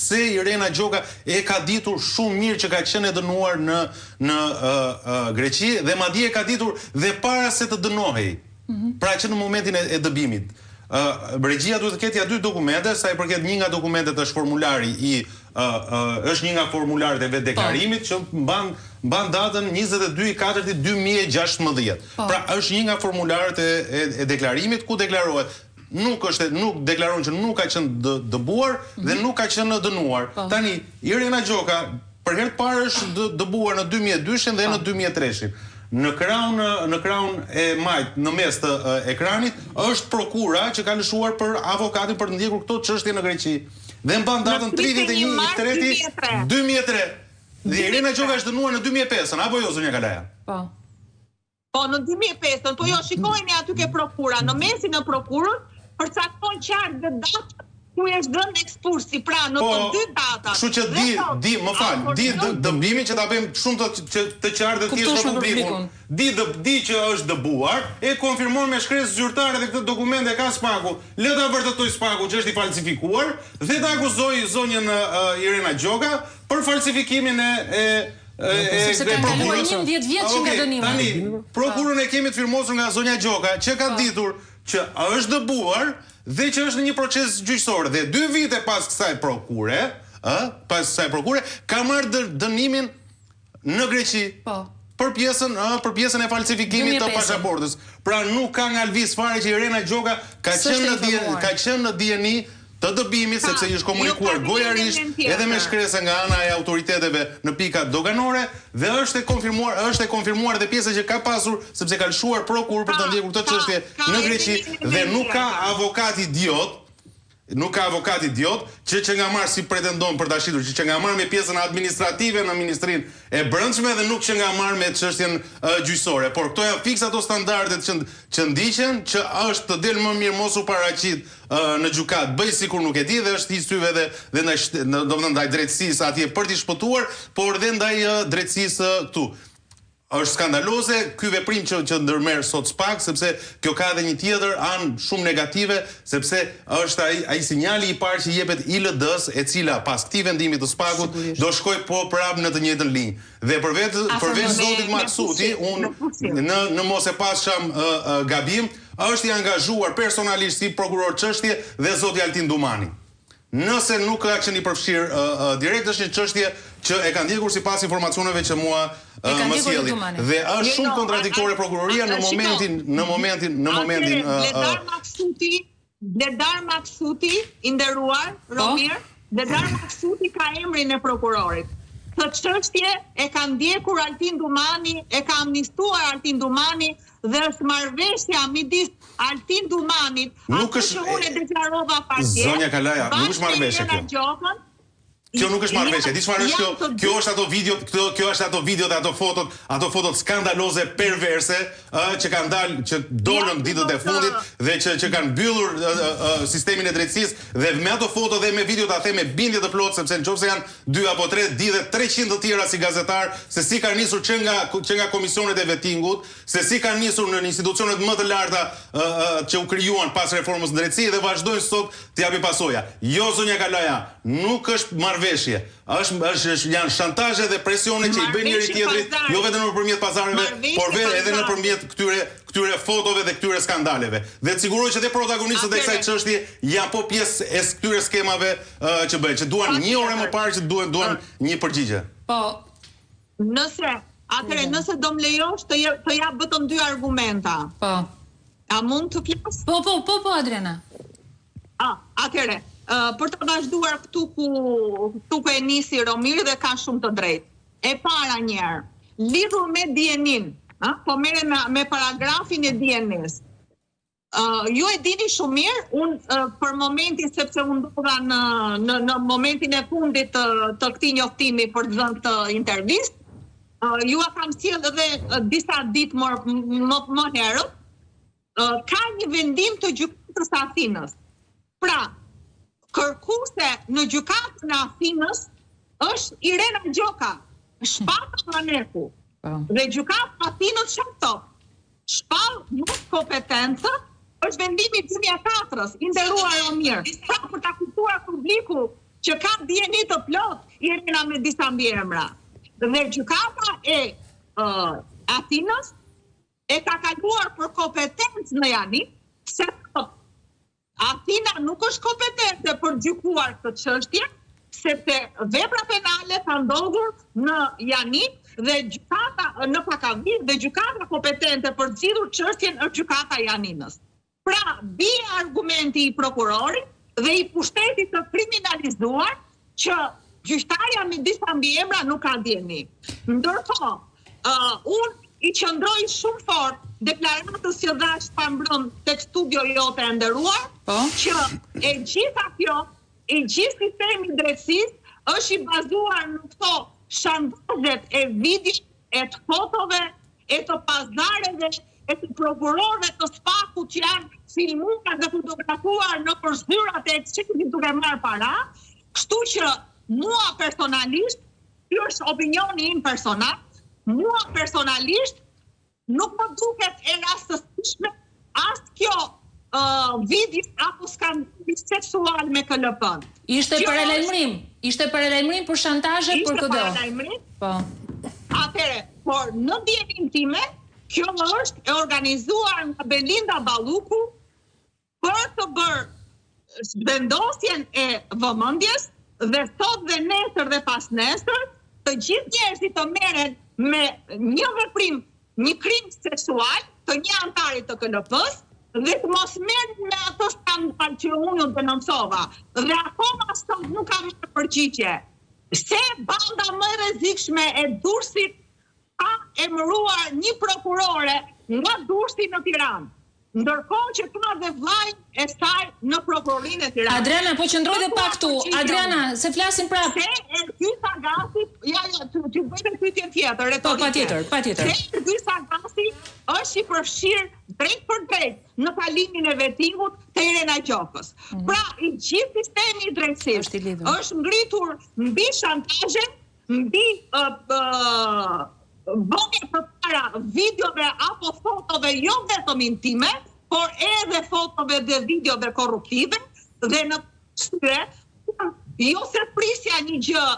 pse Irena Gjoka e ka ditur shumë mirë që ka qenë e dënuar në Greqi dhe madje e ka ditur dhe para se të dënohej. Pra që në momentin e dëbimit. Regjia duhet të ketë ja dy dokumente, sa i përket një nga dokumentet është formulari është një nga formularet e vetë deklarimit që mban datën 22/4/2016. Pra është një nga formularet e deklarimit ku deklarohet nuk deklaron që nuk ka qenë dëbuar dhe nuk ka qenë dënuar. Tani Irena Gjoka për herë të parë është dëbuar në 2002 dhe në 2003. Në kraun e majt në mes të ekranit është prokura që ka lëshuar për avokatin për të ndjekur këto çështje në Greqi. Dhe mban datën 31/3/2003. Dhe Irena Gjoka është dënuar në 2005, apo jo zonja Kalaja? Po në 2005, po jo shikojeni aty ke prokura, në mesin e prokurës përcakton qartë dhe datë ku është dhënë ekspulsi, pra në të dy datat. Kështu që di dëbimin që ta bëjmë shumë të qartë dhe thjesht për publikun. Di që është dëbuar, e konfirmon me shkresë zyrtare dhe këtë dokument e ka Spaku. Le ta vërtetoj Spaku që është i falsifikuar dhe ta akuzoj zonjën Irena Gjoka për falsifikimin sepse ka kaluar 11 vjet që nga dënimi. Tani, prokurën e kemi të firmosur nga zonja Gjoka, që ka ditur që është dëbuar dhe që është në një proces gjyqësor dhe 2 vite pas kësaj prokure, ka marrë dënimin në Greqi. Për pjesën e falsifikimit të pasaportës. Pra nuk ka ngalvis fare që Irena Gjoka ka qenë në dieni të dëbimit, sepse i është komunikuar gojarisht edhe me shkresë nga ana e autoriteteve në pikat doganore dhe është e konfirmuar dhe pjesa që ka pasur sepse ka lëshuar prokuror për të ndjekur këtë çështje në Greqi dhe nuk ka avokat idiot që nga marrë si pretendon për ta shitur, që nga marrë me pjesën administrative në Ministrinë e Brendshme dhe nuk që nga marrë me çështjen gjyqësore. Por këto janë fiks ato standardet që ndiqen, që është të del më mirë mos u paraqit në gjykat, bëj sikur nuk e di dhe është i syve dhe ndaj drejtësisë atje për t'i shpëtuar, por dhe ndaj drejtësisë këtu. Është skandaloze ky veprim që ndërmerr sot Spak, sepse kjo ka edhe një tjetër anë shumë negative, sepse është ai sinjali i parë që jepet ILD-s, e cila pas këtij vendimi të Spakut do shkoj prapë në të njëjtën linjë. Dhe përveç zotit Maksuti, unë në mos e passham gabim, është i angazhuar personalisht si prokuror çështje dhe zoti Altin Dumani. Nëse nuk ka qenë i përfshirë direkt, është një çështje që e ka ndjekur sipas informacioneve që mua më sjellin. Dhe është shumë kontradiktore prokuroria në momentin Bledar Maksuti, i nderuar Romir, Bledar Maksuti ka emrin e prokurorit. Këtë çështje e ka ndjekur Altin Dumani, e ka amnistuar Altin Dumani dhe është marrëveshja midis Altin Dumanit, atë që unë e deklarova partije. Zonja Kalaja, nuk është marrëveshje kjo. Kjo nuk është marrëveshje. Di çfarë është kjo? Kjo është ato video dhe ato fotot skandaloze, perverse, që dolën ditët e fundit dhe që kanë mbyllur sistemin e drejtësisë dhe me ato foto dhe me video ta them me bindje të plotë, sepse nëse janë 2 apo 3, di dhe 300 të tjera si gazetar se si kanë nisur që nga komisionet e vettingut, se si kanë nisur në institucionet më të larta që u krijuan pas reformës në drejtësi dhe vazhdojnë sot të japin pasoja. Jo zonja Kalaja, nuk është marrëveshje. Janë shantazhe dhe presione që i bën njëri tjetrit, jo vetëm nëpërmjet pazareve, por edhe nëpërmjet këtyre fotove dhe këtyre skandaleve. Dhe të siguroj që dhe protagonistët e kësaj çështje janë po pjesë e këtyre skemave që bëhen, që duan një orë më parë që duan një përgjigje. Po, nëse do më lejosh të jap vetëm 2 argumenta. Po. A mund të flas? Po, Adriana. Atëre, për të vazhduar këtu ku e nisi Romiri dhe ka shumë të drejtë. E para njerë, lidhur me dienin, po merren me paragrafin e dienis. Ju e dini shumë mirë, unë për momentin, sepse unë ndodha në momentin e fundit të këtij njoftimi për të dhënë këtë intervistë, ju a kam sjellë edhe disa ditë më herët, ka një vendim të gjykatës së Atinës. Pra, kërkuese në gjykatën e Atinës është Irena Gjoka, shpata Maneku. Dhe gjykata e Atinës çfarë? Shpall nuk kompetencë, është vendimi i 2004-s, i nderuar Romir. Pra, për ta kuptuar publiku që ka dijeni të plot Irena me disa mbiemra. Dhe gjykata e Atinës e ka kaluar për kompetencë në Janin, se Atina nuk është kompetente për gjykuar këtë çështje, sepse vepra penale ka ndodhur në Janin dhe gjykata në Pakavir dhe gjykata kompetente për zgjidhur çështjen është gjykata e Janinës. Pra, bie argumenti i prokurorit dhe i pushtetit të kriminalizuar që gjyqtarja me disa mbiemra nuk ka dieni. Ndërkohë, unë i qëndroj shumë fort deklaratës që dhash pa mbrëm tek studio jote e nderuar, që e gjitha kjo, i gjithë sistemi drejtësisë është i bazuar në këto shantazhet e videos, e të fotove, e të pazareve, e të prokurorëve të Spakut që janë filmuar dhe fotografuar në përzyrat e ekzekutivit duke marrë para, kështu që mua personalisht, ky është opinioni im personal, mua personalisht nuk më duket e rastësishme as kjo video apo skandali seksual me KLP-n. Ishte paralajmërim për shantazhe për këdo. Ishte paralajmërim. Po. Atëre, por në ndjenimin time, kjo është e organizuar nga Belinda Balluku për të bërë vendosjen e vëmendjes dhe sot dhe nesër dhe pas nesër të gjithë njerëzit të merren me një veprim, një krim seksual të një antarit të KLP-s dhe të mos merren me atë skandal që unë denoncova. Dhe akoma sot nuk kam marrë përgjigje. Se banda më e rrezikshme e Durrësit ka emëruar një prokurore nga Durrësi në Tiranë, ndërkohë që ka dhe vllajën e saj në prokurorinë e Tiranës. Adriana, po qëndroj dhe pak tu. Adriana, se flasim prapë. Se Ergysa Gasi, t'ju bëjmë pyetjen tjetër, retorike. Patjetër. Se Ergysa Gasi është i përfshirë drejt për drejt në kalimin e vettingut të Irena Gjokës. Pra, i gjithë sistemi i drejtësisë është ngritur mbi shantazhe, mbi vënie përpara videove apo fotove jo vetëm intime, por edhe fotove dhe videove korruptive, dhe në shtyre, jo se prisja një gjë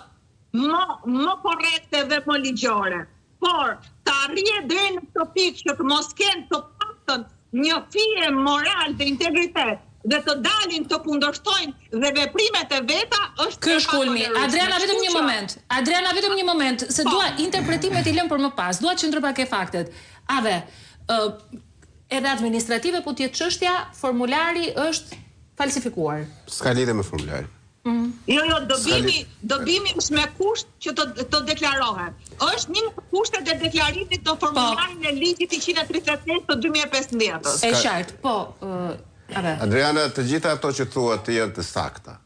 më korrekte dhe më ligjore, por të arrije deri në këtë pikë që të mos kenë të paktën një fije moral dhe integritet dhe të dalin të kundërshtojnë dhe veprimet e veta është... Ky është kulmi. Adriana, vetëm një moment, se dua interpretimet i lëm për më pas, dua të qëndroj pak e faktet. Ave, edhe administrative po tjetë çështja, formulari është falsifikuar. S'ka lidhje me formularin. Jo, dobimi është me kusht që të deklarohet. Është një nga kushtet e deklarimit të formularin e ligjit 138 të 2015. E qartë, po... Adriana, të gjitha ato që thua të janë të sakta.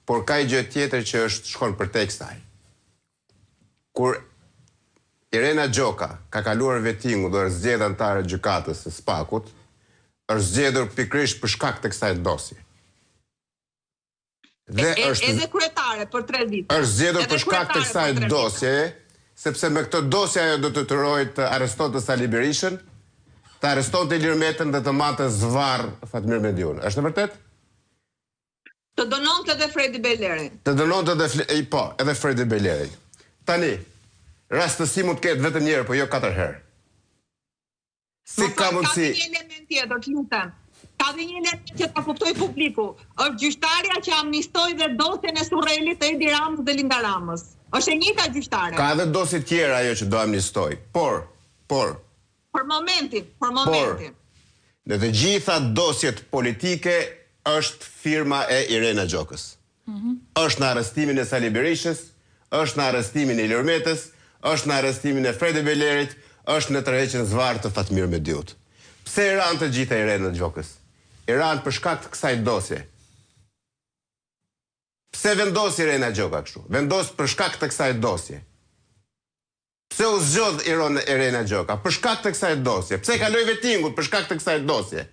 Por ka i gjë tjetër që shkon përtej kësaj. Kur Irena Gjoka ka kaluar vettingu dhe është zgjedhur antare gjykatës së Spakut, është zgjedhur pikërisht për shkak të kësaj dosje. Edhe kryetare për 3 vite. Është zgjedhur për shkak të kësaj dosje, sepse me këtë dosje ajo do të tërojë të arrestonte Sali Berishën, të arrestonte Ilir Metën dhe të mate zvarr Fatmir Mediun. Është e vërtet? Të dënonte edhe Fredi Belerin. Të dënonte edhe Fredi Belerin. Tani, rastësi mund të ketë vetëm një herë, po jo 4 herë. Si ka mundësi? Ka një element tjetër, të lutem. Ka dhe një element që ta kuptoj publiku. Është gjyqtarja që amnistoi dhe dosjen e Surrelit të Edi Ramës dhe Linda Ramës. Është e njëjta gjyqtare. Ka edhe dosje tjera ajo që do amnistoj. Por për momentin. Në të gjitha dosjet politike është firma e Irena Gjokës. Është në arrestimin e Sali Berishës, është në arrestimin e Ilir Metës, është në arrestimin e Fredi Belerit, është në tërheqjen zvarr të Fatmir Mediut. Pse i ran të gjitha Irena Gjokës? I ran për shkak të kësaj dosje. Pse vendos Irena Gjoka kështu? Vendos për shkak të kësaj dosje. Pse u zgjodh Irena Gjoka? Për shkak të kësaj dosje. Pse kaloi vettingut? Për shkak të kësaj dosje.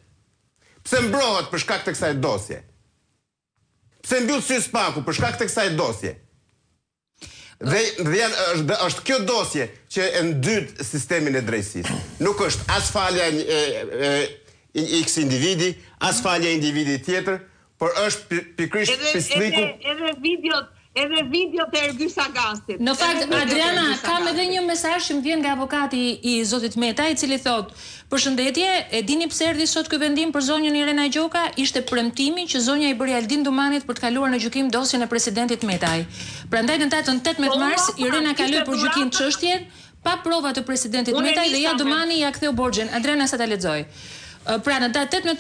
Pse mbrohet? Për shkak të kësaj dosje. Pse mbyll sy Spaku? Për shkak të kësaj dosje. Dhe është kjo dosje që e ndyt sistemin e drejtësisë. Nuk është as falja X individi, as falja individi tjetër, por është pikrisht pisliku. Edhe videot e Ergy Sagasit. Në fakt, Adriana, kam edhe një mesazh që më vjen nga avokati i zotit Meta, i cili thot: "Përshëndetje, e dini pse erdhi sot ky vendim për zonjën Irena Gjoka? Ishte premtimi që zonja i bëri Aldin Dumanit për të kaluar në gjykim dosjen e presidentit Metaj. Prandaj në datën 18 mars Irena kaloi për gjykim çështjen pa prova të presidentit Metaj dhe ja Dumani ja ktheu borxhin." Adriana sa ta lexoj. Pra në datë 18